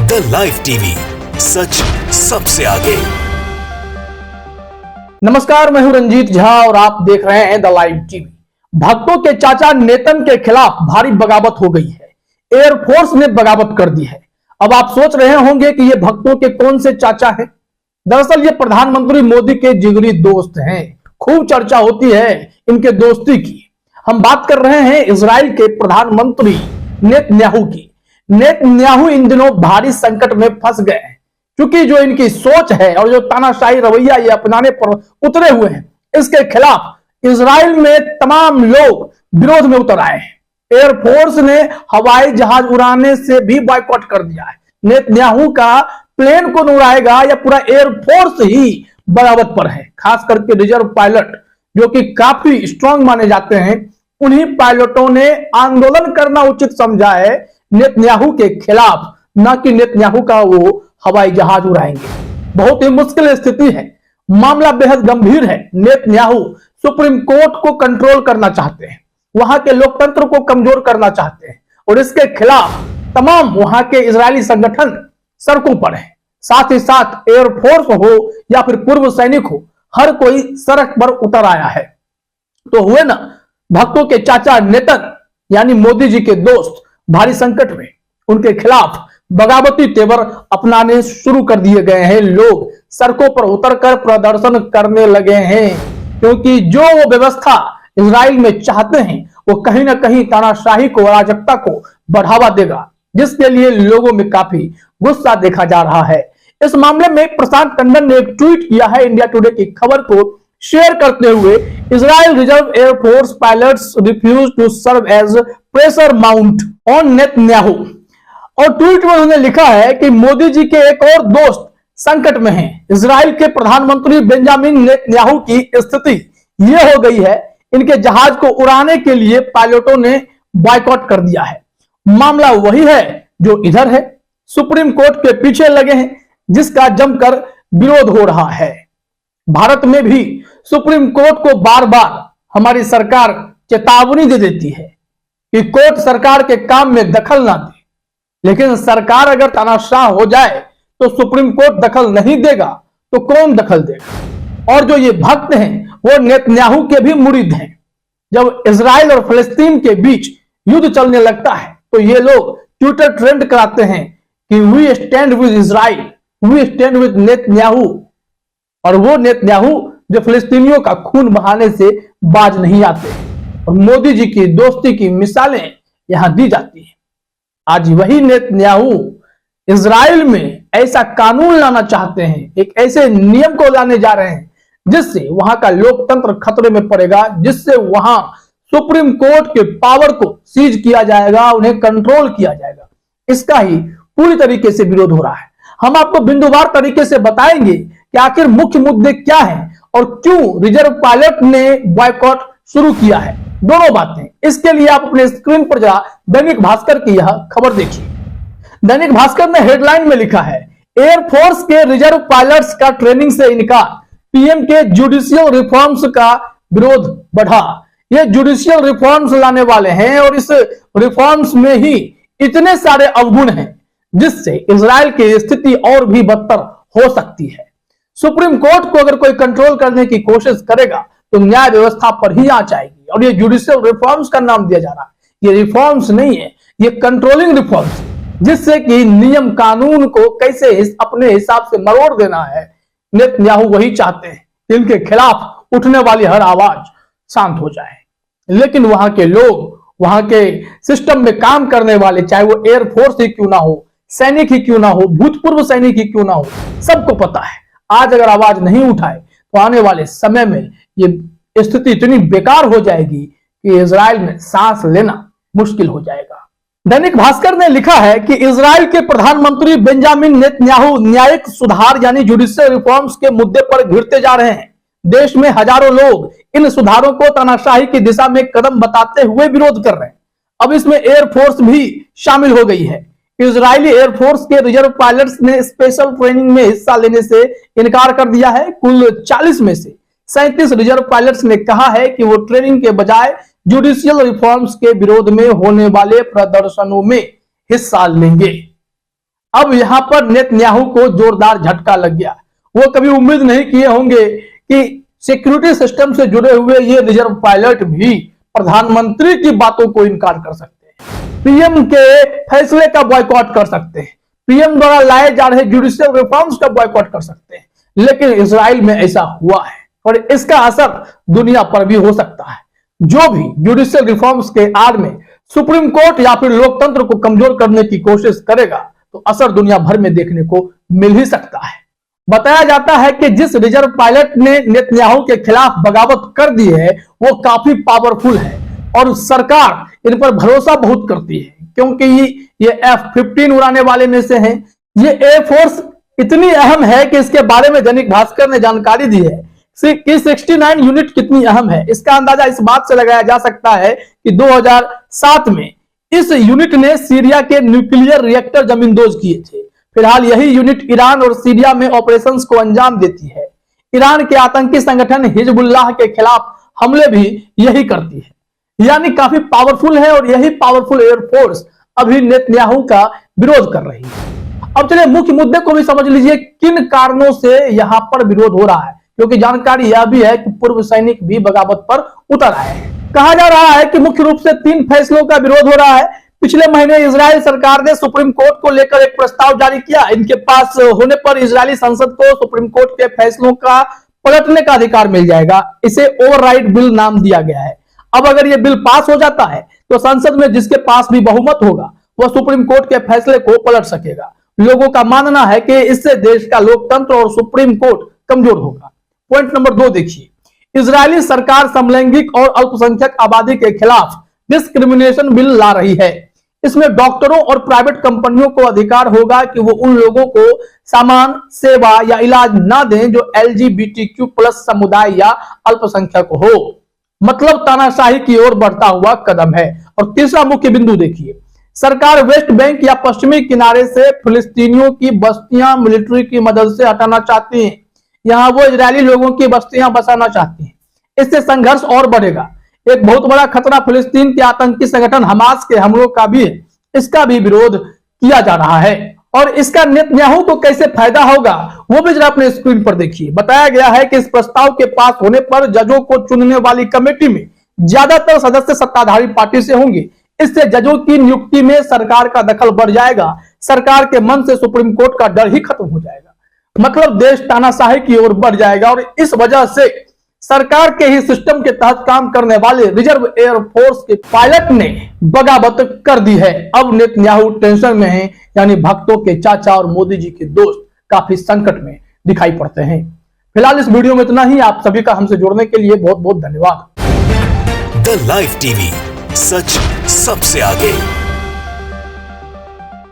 The live TV, सच सबसे आगे। नमस्कार, मैं हूं रंजीत झा और आप देख रहे हैं द लाइव टीवी। भक्तों के चाचा नेतन के खिलाफ भारी बगावत हो गई है। एयरफोर्स ने बगावत कर दी है। अब आप सोच रहे होंगे कि ये भक्तों के कौन से चाचा हैं। दरअसल ये प्रधानमंत्री मोदी के जिगरी दोस्त हैं। खूब चर्चा होती है इनके दोस्ती की। हम बात कर रहे हैं इजराइल के प्रधानमंत्री नेतन्याहू की। नेतन्याहू इन दिनों भारी संकट में फंस गए हैं, क्योंकि जो इनकी सोच है और जो तानाशाही रवैया ये अपनाने पर उतरे हुए हैं, इसके खिलाफ इजराइल में तमाम लोग विरोध में उतर आए हैं। एयरफोर्स ने हवाई जहाज उड़ाने से भी बॉयकॉट कर दिया है। नेतन्याहू का प्लेन कौन उड़ाएगा या पूरा एयरफोर्स ही बगावत पर है। खास करके रिजर्व पायलट जो कि काफी स्ट्रांग माने जाते हैं, उन्हीं पायलटों ने आंदोलन करना उचित समझा है नेतन्याहू के खिलाफ, न कि नेतन्याहू का वो हवाई जहाज उड़ाएंगे। बहुत ही मुश्किल स्थिति है, मामला बेहद गंभीर है। नेतन्याहू सुप्रीम कोर्ट को कंट्रोल करना चाहते हैं, वहां के लोकतंत्र को कमजोर करना चाहते हैं और इसके खिलाफ तमाम वहां के इजरायली संगठन सड़कों पर है। साथ ही साथ एयरफोर्स हो या फिर पूर्व सैनिक हो, हर कोई सड़क पर उतर आया है। तो हुए ना भक्तों के चाचा नेतन यानी मोदी जी के दोस्त भारी संकट में। उनके खिलाफ बगावती तेवर अपनाने शुरू कर दिए गए हैं। लोग सड़कों पर उतरकर प्रदर्शन करने लगे हैं, क्योंकि जो वो व्यवस्था इजराइल में चाहते हैं वो कहीं ना कहीं तानाशाही को, अराजकता को बढ़ावा देगा, जिसके लिए लोगों में काफी गुस्सा देखा जा रहा है। इस मामले में प्रशांत टंडन ने एक ट्वीट किया है। इंडिया टुडे की खबर को शेयर करते हुए Israel reserve air force pilots refuse to serve as pressure mount on Netanyahu. और ट्वीट में उन्होंने लिखा है कि मोदी जी के एक और दोस्त संकट में हैं। इजराइल के प्रधानमंत्री बेंजामिन नेतन्याहू की स्थिति यह हो गई है, इनके जहाज को उड़ाने के लिए पायलटों ने बॉयकॉट कर दिया है। मामला वही है जो इधर है, सुप्रीम कोर्ट के पीछे लगे हैं, जिसका जमकर विरोध हो रहा है। भारत में भी सुप्रीम कोर्ट को बार बार हमारी सरकार चेतावनी दे देती है कि कोर्ट सरकार के काम में दखल ना दे, लेकिन सरकार अगर तानाशाह हो जाए तो सुप्रीम कोर्ट दखल नहीं देगा तो कौन दखल देगा। और जो ये भक्त हैं वो नेतन्याहू के भी मुरीद हैं। जब इजराइल और फिलिस्तीन के बीच युद्ध चलने लगता है तो ये लोग ट्विटर ट्रेंड कराते हैं कि we stand with Israel, we stand with Netanyahu. और वो नेतन्याहू जो फिलिस्तीनियों का खून बहाने से बाज नहीं आते। और मोदी जी की दोस्ती की मिसालें यहां दी जाती हैं। आज वही नेतन्याहू इजराइल में ऐसा कानून लाना चाहते हैं, एक ऐसे नियम को लाने जा रहे हैं जिससे वहां का लोकतंत्र खतरे में पड़ेगा, जिससे वहां सुप्रीम कोर्ट के पावर को सीज किया जाएगा, उन्हें कंट्रोल किया जाएगा। इसका ही पूरी तरीके से विरोध हो रहा है। हम आपको बिंदुवार तरीके से बताएंगे कि आखिर मुख्य मुद्दे क्या हैं और क्यों रिजर्व पायलट ने बॉयकॉट शुरू किया है। दोनों बातें, इसके लिए आप अपने स्क्रीन पर जरा दैनिक भास्कर की यह खबर देखिए। दैनिक भास्कर ने हेडलाइन में लिखा है, एयरफोर्स के रिजर्व पायलट्स का ट्रेनिंग से इनकार, पीएम के जुडिशियल रिफॉर्म्स का विरोध बढ़ा। ये जुडिशियल रिफॉर्म्स लाने वाले हैं और इस रिफॉर्म्स में ही इतने सारे अवगुण हैं जिससे इजराइल की स्थिति और भी बदतर हो सकती है। सुप्रीम कोर्ट को अगर कोई कंट्रोल करने की कोशिश करेगा तो न्याय व्यवस्था पर ही आंच आएगी। और ये जुडिशियल रिफॉर्म्स का नाम दिया जा रहा है, ये रिफॉर्म्स नहीं है, ये कंट्रोलिंग रिफॉर्म्स, जिससे कि नियम कानून को कैसे अपने हिसाब से मरोड़ देना है। नेतन्याहू वही चाहते हैं कि इनके खिलाफ उठने वाली हर आवाज शांत हो जाए। लेकिन वहां के लोग, वहां के सिस्टम में काम करने वाले, चाहे वो एयरफोर्स ही क्यों ना हो, सैनिक ही क्यों ना हो, भूतपूर्व सैनिक ही क्यों ना हो, सबको पता है आज अगर आवाज नहीं उठाए तो आने वाले समय में ये स्थिति इतनी बेकार हो जाएगी कि इजराइल में सांस लेना मुश्किल हो जाएगा। दैनिक भास्कर ने लिखा है कि इजराइल के प्रधानमंत्री बेंजामिन नेतन्याहू न्यायिक सुधार यानी जुडिशियल रिफॉर्म्स के मुद्दे पर घिरते जा रहे हैं। देश में हजारों लोग इन सुधारों को तानाशाही की दिशा में कदम बताते हुए विरोध कर रहे हैं। अब इसमें एयरफोर्स भी शामिल हो गई है। इजरायली एयरफोर्स के रिजर्व पायलट्स ने स्पेशल ट्रेनिंग में हिस्सा लेने से इनकार कर दिया है। कुल 40 में से 37 रिजर्व पायलट्स ने कहा है कि वो ट्रेनिंग के बजाय जुडिशियल रिफॉर्म्स के विरोध में होने वाले प्रदर्शनों में हिस्सा लेंगे। अब यहां पर नेतन्याहू को जोरदार झटका लग गया। वो कभी उम्मीद नहीं किए होंगे कि सिक्योरिटी सिस्टम से जुड़े हुए ये रिजर्व पायलट भी प्रधानमंत्री की बातों को इनकार कर सकते हैं, पीएम के फैसले का बॉयकॉट कर सकते हैं, पीएम द्वारा लाए जा रहे जुडिशियल रिफॉर्म्स का बॉयकॉट कर सकते हैं। लेकिन इजराइल में ऐसा हुआ है और इसका असर दुनिया पर भी हो सकता है। जो भी जुडिशियल रिफॉर्म्स के आड़ में सुप्रीम कोर्ट या फिर लोकतंत्र को कमजोर करने की कोशिश करेगा तो असर दुनिया भर में देखने को मिल ही सकता है। बताया जाता है कि जिस रिजर्व पायलट ने नेतन्याहू के खिलाफ बगावत कर दी है वो काफी पावरफुल है और सरकार इन पर भरोसा बहुत करती है, क्योंकि ये F-15 उड़ाने वाले में से हैं। ये एयरफोर्स इतनी अहम है कि इसके बारे में दैनिक भास्कर ने जानकारी दी है कि 69 यूनिट कितनी अहम है। इसका अंदाजा इस बात से लगाया जा सकता है कि 2007 में इस यूनिट ने सीरिया के न्यूक्लियर रिएक्टर जमींदोज किए थे। फिलहाल यही यूनिट ईरान और सीरिया में ऑपरेशंस को अंजाम देती है। ईरान के आतंकी संगठन हिजबुल्लाह के खिलाफ हमले भी यही करती है, यानी काफी पावरफुल है और यही पावरफुल एयरफोर्स अभी नेतन्याहू का विरोध कर रही है। अब चलिए मुख्य मुद्दे को भी समझ लीजिए, किन कारणों से यहां पर विरोध हो रहा है, क्योंकि जानकारी यह भी है कि पूर्व सैनिक भी बगावत पर उतर आए हैं। कहा जा रहा है कि मुख्य रूप से 3 फैसलों का विरोध हो रहा है। पिछले महीने इजराइल सरकार ने सुप्रीम कोर्ट को लेकर एक प्रस्ताव जारी किया। इनके पास होने पर इजरायली संसद को सुप्रीम कोर्ट के फैसलों का पलटने का अधिकार मिल जाएगा। इसे ओवरराइड बिल नाम दिया गया है। अब अगर यह बिल पास हो जाता है तो संसद में जिसके पास भी बहुमत होगा वह सुप्रीम कोर्ट के फैसले को पलट सकेगा। लोगों का मानना है कि इससे देश का लोकतंत्र और सुप्रीम कोर्ट कमजोर होगा। पॉइंट नंबर 2 देखिए, इजरायली सरकार समलैंगिक और अल्पसंख्यक आबादी के खिलाफ डिस्क्रिमिनेशन बिल ला रही है। इसमें डॉक्टरों और प्राइवेट कंपनियों को अधिकार होगा कि वो उन लोगों को सामान, सेवा या इलाज ना दें जो LGBTQ+ समुदाय या अल्पसंख्यक हो। मतलब तानाशाही की ओर बढ़ता हुआ कदम है। और तीसरा मुख्य बिंदु देखिए, सरकार वेस्ट बैंक या पश्चिमी किनारे से फिलिस्तीनियों की बस्तियां मिलिट्री की मदद से हटाना चाहती हैं। यहां वो इजरायली लोगों की बस्तियां बसाना चाहती हैं। इससे संघर्ष और बढ़ेगा। एक बहुत बड़ा खतरा फिलिस्तीन के आतंकी संगठन हमास के हमलों का भी है। इसका भी विरोध किया जा रहा है और इसका नेतन्याहू को कैसे फायदा होगा वो भी जरा अपने स्क्रीन पर देखिए। बताया गया है कि इस प्रस्ताव के पास होने पर जजों को चुनने वाली कमेटी में ज्यादातर सदस्य सत्ताधारी पार्टी से होंगे। इससे जजों की नियुक्ति में सरकार का दखल बढ़ जाएगा। सरकार के मन से सुप्रीम कोर्ट का डर ही खत्म हो जाएगा। मतलब देश तानाशाही की ओर बढ़ जाएगा और इस वजह से सरकार के ही सिस्टम के तहत काम करने वाले रिजर्व एयरफोर्स के पायलट ने बगावत कर दी है। अब नेतन्याहू टेंशन में हैं, यानी भक्तों के चाचा और मोदी जी के दोस्त काफी संकट में दिखाई पड़ते हैं। फिलहाल इस वीडियो में इतना ही। आप सभी का हमसे जुड़ने के लिए बहुत बहुत धन्यवाद। द लाइव टीवी, सच सबसे आगे।